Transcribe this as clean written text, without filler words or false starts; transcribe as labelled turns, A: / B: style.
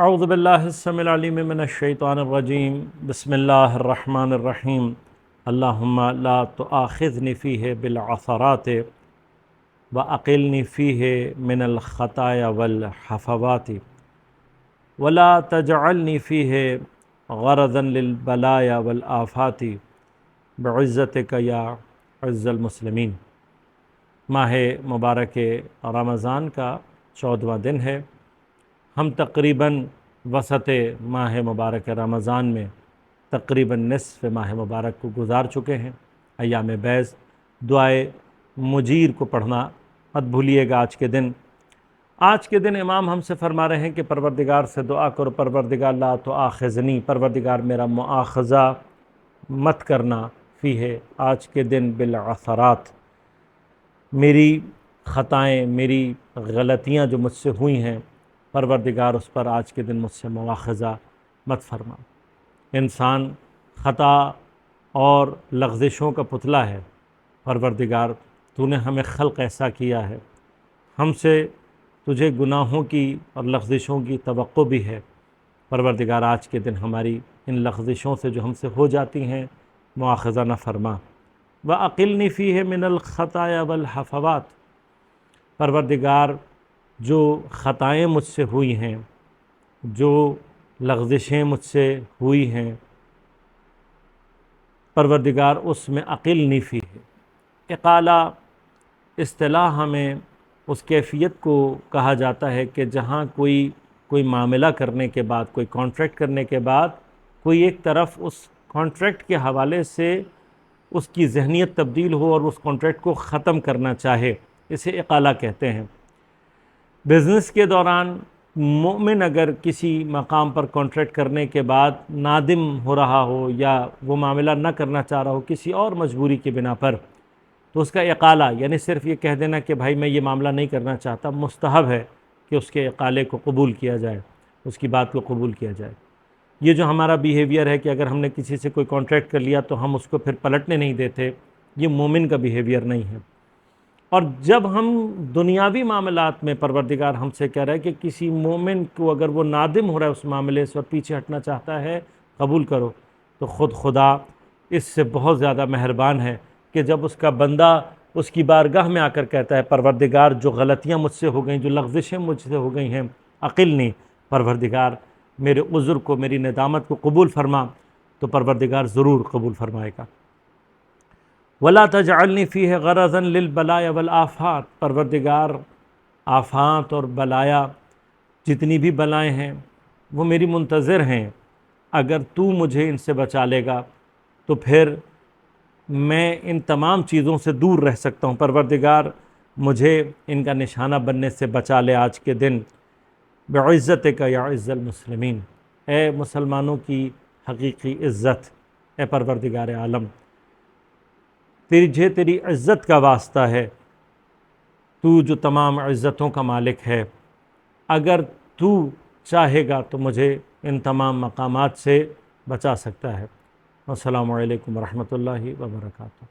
A: اعوذ باللہ السمیع العلیم من الشیطان الرجیم بسم اللہ الرحمن الرحیم اللہم لا تؤاخذنی فیہ بالعثرات واقلنی فیہ من الخطایا والحفوات ولا تجعلنی فیہ غرضا للبلایا والآفات بعزتک یا عز المسلمین۔ ماہ مبارک رمضان کا 14واں دن ہے۔ ہم تقریباً وسط ماہ مبارک رمضان میں تقریباً نصف ماہ مبارک کو گزار چکے ہیں۔ ایام بیض دعائے مجیر کو پڑھنا مت بھولیے گا۔ آج کے دن امام ہم سے فرما رہے ہیں کہ پروردگار سے دعا کرو، پروردگار لا تؤاخذنی، پروردگار میرا مؤاخذہ مت کرنا، فیہ آج کے دن بالعثرات، میری خطائیں، میری غلطیاں جو مجھ سے ہوئی ہیں، پروردگار اس پر آج کے دن مجھ سے مواخذہ مت فرما۔ انسان خطا اور لغزشوں کا پتلا ہے۔ پروردگار تو نے ہمیں خلق ایسا کیا ہے، ہم سے تجھے گناہوں کی اور لغزشوں کی توقع بھی ہے۔ پروردگار آج کے دن ہماری ان لغزشوں سے جو ہم سے ہو جاتی ہیں مواخذہ نہ فرما۔ وَأَقِلْنِ فِيهِ مِنَ الْخَطَايَا وَالْحَفَوَاتِ، پروردگار جو خطائیں مجھ سے ہوئی ہیں، جو لغزشیں مجھ سے ہوئی ہیں، پروردگار اس میں اقلنی فیہ۔ اقالہ اصطلاح میں اس کیفیت کو کہا جاتا ہے کہ جہاں کوئی معاملہ کرنے کے بعد، کوئی کانٹریکٹ کرنے کے بعد کوئی ایک طرف اس کانٹریکٹ کے حوالے سے اس کی ذہنیت تبدیل ہو اور اس کانٹریکٹ کو ختم کرنا چاہے، اسے اقالہ کہتے ہیں۔ بزنس کے دوران مومن اگر کسی مقام پر کانٹریکٹ کرنے کے بعد نادم ہو رہا ہو یا وہ معاملہ نہ کرنا چاہ رہا ہو کسی اور مجبوری کی بنا پر، تو اس کا اقالہ یعنی صرف یہ کہہ دینا کہ بھائی میں یہ معاملہ نہیں کرنا چاہتا، مستحب ہے کہ اس کے اقالے کو قبول کیا جائے، اس کی بات کو قبول کیا جائے۔ یہ جو ہمارا بیہیویئر ہے کہ اگر ہم نے کسی سے کوئی کانٹریکٹ کر لیا تو ہم اس کو پھر پلٹنے نہیں دیتے، یہ مومن کا بیہیویئر نہیں ہے۔ اور جب ہم دنیاوی معاملات میں پروردگار ہم سے کہہ رہا ہے کہ کسی مومن کو اگر وہ نادم ہو رہا ہے اس معاملے سے اور پیچھے ہٹنا چاہتا ہے قبول کرو، تو خدا اس سے بہت زیادہ مہربان ہے کہ جب اس کا بندہ اس کی بارگاہ میں آ کر کہتا ہے پروردگار جو غلطیاں مجھ سے ہو گئیں، جو لغزشیں مجھ سے ہو گئی ہیں، عقلنی، پروردگار میرے عذر کو، میری ندامت کو قبول فرما، تو پروردگار ضرور قبول فرمائے گا۔ وَلَا تَجْعَلْنِي فِيهِ غَرَضًا لِلْبَلَايَا وَالْآفَاتِ، پروردگار آفات اور بلایا، جتنی بھی بلائیں ہیں وہ میری منتظر ہیں، اگر تو مجھے ان سے بچا لے گا تو پھر میں ان تمام چیزوں سے دور رہ سکتا ہوں۔ پروردگار مجھے ان کا نشانہ بننے سے بچا لے آج کے دن۔ بعزتک یا عز المسلمین، اے مسلمانوں کی حقیقی عزت، اے پروردگار عالم، تیری عزت کا واسطہ ہے، تو جو تمام عزتوں کا مالک ہے، اگر تو چاہے گا تو مجھے ان تمام مقامات سے بچا سکتا ہے۔ السلام علیکم ورحمۃ اللہ وبرکاتہ۔